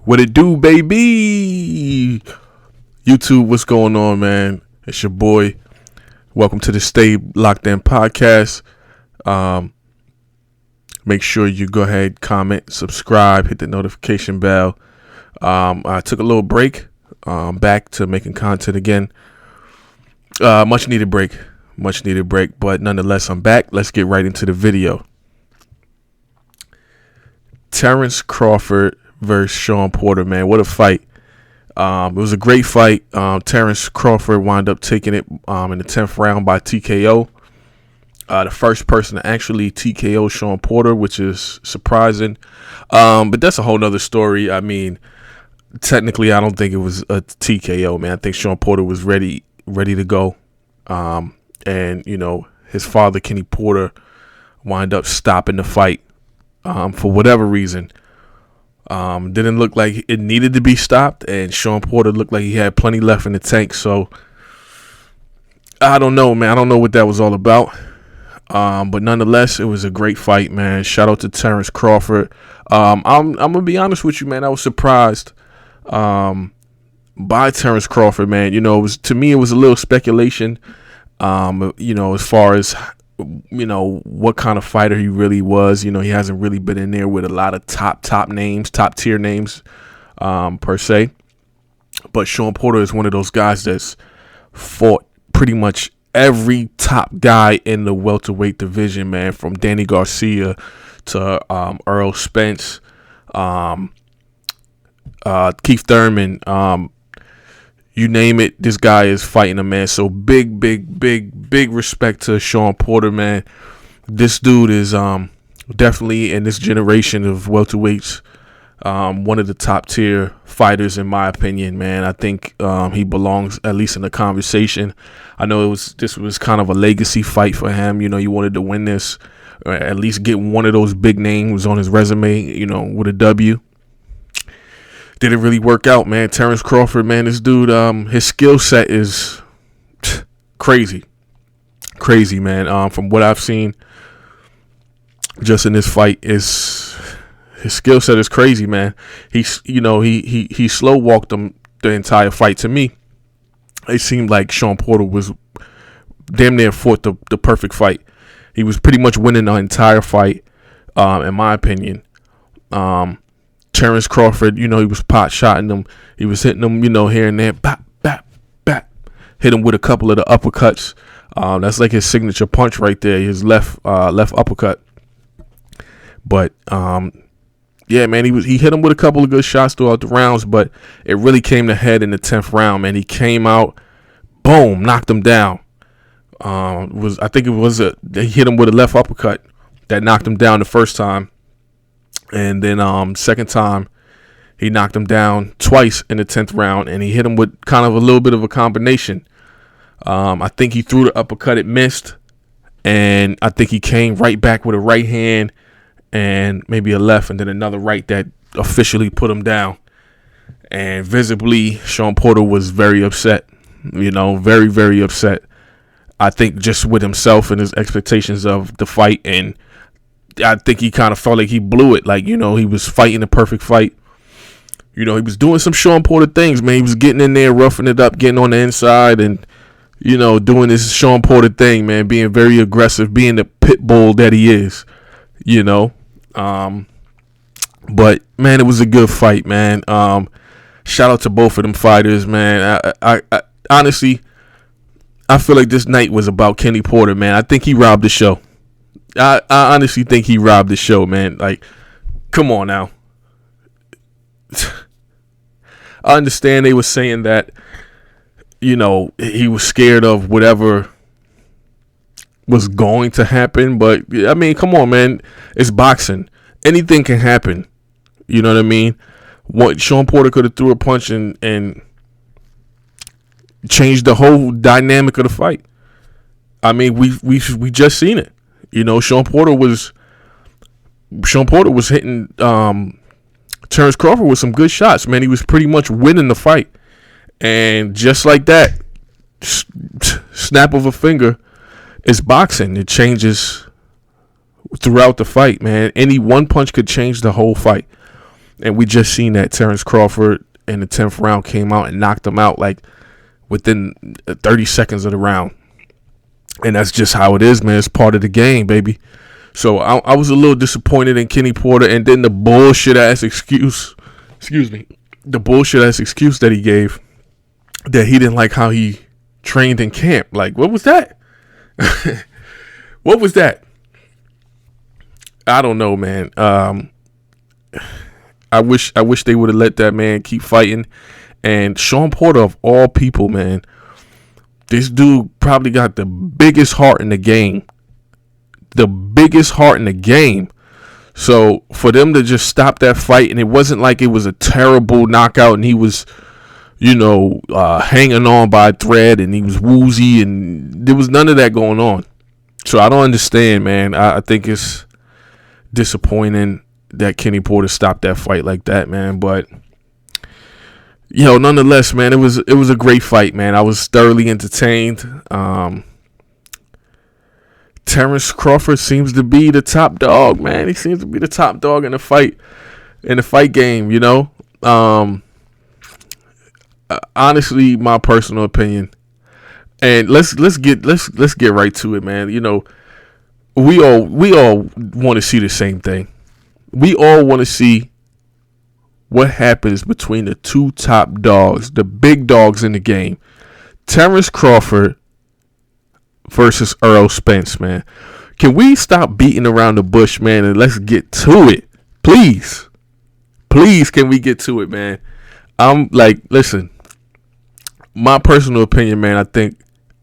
What it do, baby? YouTube, what's going on, man? It's your boy. Welcome to the Stay Locked In podcast. Make sure you go ahead, comment, subscribe, hit the notification bell. I took a little break, back to making content again. Much needed break, but nonetheless, I'm back. Let's get right into the video. Terrance Crawford versus Shawn Porter, man. What a fight. It was a great fight. Terrance Crawford wound up taking it in the 10th round by TKO. The first person to actually TKO Shawn Porter, which is surprising. But that's a whole nother story. I mean, technically, I don't think it was a TKO, man. I think Shawn Porter was ready to go. And, you know, his father, Kenny Porter, wound up stopping the fight for whatever reason. Didn't look like it needed to be stopped, and Shawn Porter looked like he had plenty left in the tank. So I don't know, man. I don't know what that was all about. But nonetheless, it was a great fight, man. Shout out to Terrance Crawford. I'm gonna be honest with you, man. I was surprised by Terrance Crawford, man. You know, it was a little speculation. You know, as far as what kind of fighter he really was. You know, he hasn't really been in there with a lot of top tier names, per se. But Shawn Porter is one of those guys that's fought pretty much every top guy in the welterweight division, man, from Danny Garcia to Earl Spence, Keith Thurman, you name it, this guy is fighting a man. So big respect to Shawn Porter, man. This dude is definitely in this generation of welterweights one of the top tier fighters, in my opinion, man. I think he belongs at least in the conversation. I know this was kind of a legacy fight for him. You know, he wanted to win this, or at least get one of those big names on his resume, you know, with a W. Didn't really work out, man. Terrance Crawford, man, this dude, his skill set is crazy, man. From what I've seen, just in this fight, his skill set is crazy, man. He slow walked him the entire fight. To me, it seemed like Shawn Porter was damn near fought the perfect fight. He was pretty much winning the entire fight, in my opinion. Terrance Crawford, you know, he was pot shotting him. He was hitting him, you know, here and there. Bap, bap, bap. Hit him with a couple of the uppercuts. That's like his signature punch right there, his left uppercut. But yeah, man, he hit him with a couple of good shots throughout the rounds, but it really came to head in the 10th round, man. He came out, boom, knocked him down. He hit him with a left uppercut that knocked him down the first time. And then second time, he knocked him down twice in the 10th round, and he hit him with kind of a little bit of a combination. I think he threw the uppercut, it missed, and I think he came right back with a right hand and maybe a left, and then another right that officially put him down. And visibly, Shawn Porter was very upset, you know, very, very upset. I think just with himself and his expectations of the fight, and I think he kind of felt like he blew it. Like, you know, he was fighting the perfect fight. You know, he was doing some Shawn Porter things, man. He was getting in there, roughing it up, getting on the inside, and, you know, doing this Shawn Porter thing, man, being very aggressive, being the pit bull that he is, you know. But, man, it was a good fight, man. Shout out to both of them fighters, man. I honestly, I feel like this night was about Kenny Porter, man. I think he robbed the show. I honestly think he robbed the show, man. Like, come on now. I understand they were saying that, you know, he was scared of whatever was going to happen. But, I mean, come on, man. It's boxing. Anything can happen. You know what I mean? Shawn Porter could have threw a punch and changed the whole dynamic of the fight. I mean, we just seen it. You know, Shawn Porter was hitting Terrance Crawford with some good shots, man. He was pretty much winning the fight. And just like that, snap of a finger, it's boxing. It changes throughout the fight, man. Any one punch could change the whole fight. And we just seen that Terrance Crawford in the 10th round came out and knocked him out like within 30 seconds of the round. And that's just how it is, man. It's part of the game, baby. So I was a little disappointed in Kenny Porter, and then the bullshit ass excuse that he gave, that he didn't like how he trained in camp. Like, what was that? What was that? I don't know, man. I wish they would have let that man keep fighting. And Shawn Porter, of all people, man, this dude probably got the biggest heart in the game. The biggest heart in the game. So for them to just stop that fight, and it wasn't like it was a terrible knockout and he was, hanging on by a thread and he was woozy, and there was none of that going on. So I don't understand, man. I think it's disappointing that Kenny Porter stopped that fight like that, man. But nonetheless, man, it was a great fight, man. I was thoroughly entertained. Terrance Crawford seems to be the top dog, man. He seems to be the top dog in the fight game, honestly, my personal opinion. And let's get right to it, man. We all want to see the same thing. We all want to see what happens between the two top dogs, the big dogs in the game. Terrance Crawford versus Errol Spence, man. Can we stop beating around the bush, man, and let's get to it? Please, can we get to it, man? I'm like, listen, my personal opinion, man, I think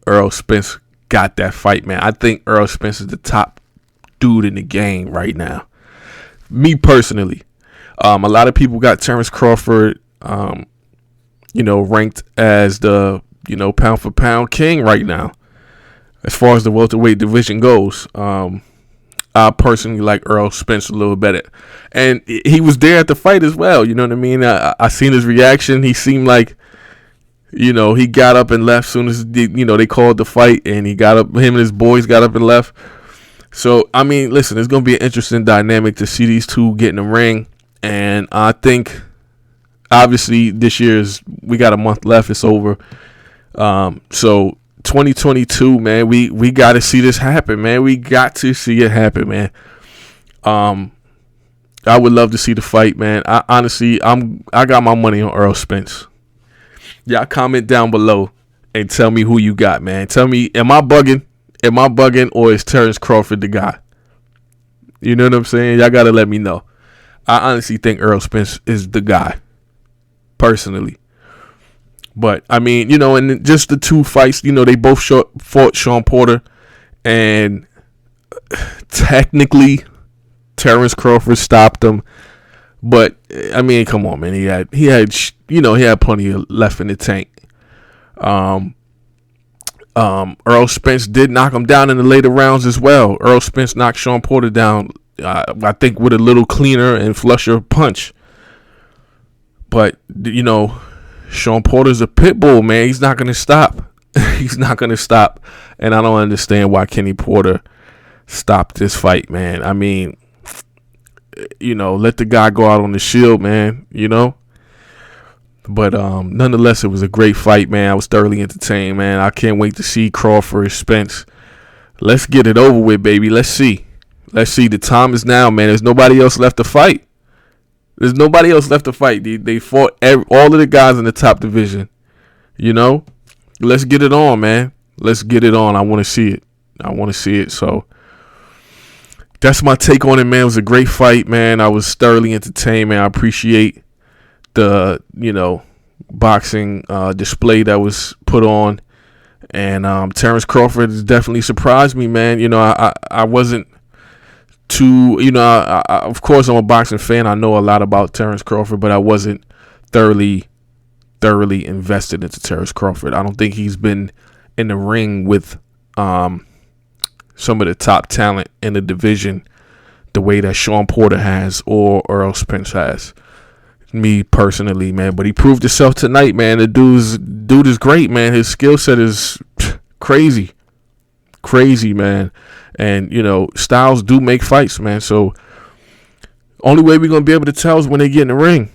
Errol Spence got that fight, man. I think Errol Spence is the top dude in the game right now. Me personally. A lot of people got Terrance Crawford, ranked as the, pound for pound king right now. As far as the welterweight division goes, I personally like Errol Spence a little better. And he was there at the fight as well. You know what I mean? I seen his reaction. He seemed like, he got up and left as soon as, they called the fight. And he got up, him and his boys got up and left. So, I mean, listen, it's going to be an interesting dynamic to see these two get in the ring. And I think, obviously, we got a month left. It's over. So 2022, man, we got to see this happen, man. We got to see it happen, man. I would love to see the fight, man. I got my money on Errol Spence. Y'all comment down below and tell me who you got, man. Tell me, am I bugging? Or is Terrance Crawford the guy? You know what I'm saying? Y'all got to let me know. I honestly think Errol Spence is the guy, personally. But, I mean, and just the two fights, they both fought Shawn Porter. And technically, Terrance Crawford stopped him. But, I mean, come on, man. He had plenty of left in the tank. Errol Spence did knock him down in the later rounds as well. Errol Spence knocked Shawn Porter down, I think, with a little cleaner and flusher punch. But, Shawn Porter's a pit bull, man. He's not going to stop. He's not going to stop. And I don't understand why Kenny Porter stopped this fight, man. I mean, let the guy go out on the shield, man, But nonetheless, it was a great fight, man. I was thoroughly entertained, man. I can't wait to see Crawford, Spence. Let's get it over with, baby. Let's see. The time is now, man. There's nobody else left to fight. They fought all of the guys in the top division. Let's get it on, man. Let's get it on. I want to see it. So that's my take on it, man. It was a great fight, man. I was thoroughly entertained, man. I appreciate the, boxing display that was put on. And Terrance Crawford has definitely surprised me, man. I wasn't too, of course I'm a boxing fan. I know a lot about Terrance Crawford, but I wasn't thoroughly invested into Terrance Crawford. I don't think he's been in the ring with some of the top talent in the division the way that Shawn Porter has or Errol Spence has. Me personally, man, but he proved himself tonight, man. The dude is great, man. His skill set is crazy, man. And styles do make fights, man. So Only way we're gonna be able to tell is when they get in the ring.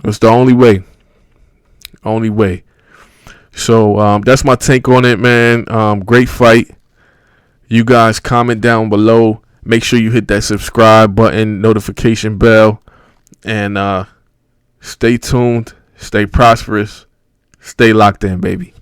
It's the only way. Only way. So that's my take on it, man. Great fight. You guys comment down below. Make sure you hit that subscribe button, notification bell, and stay tuned, stay prosperous, stay locked in, baby.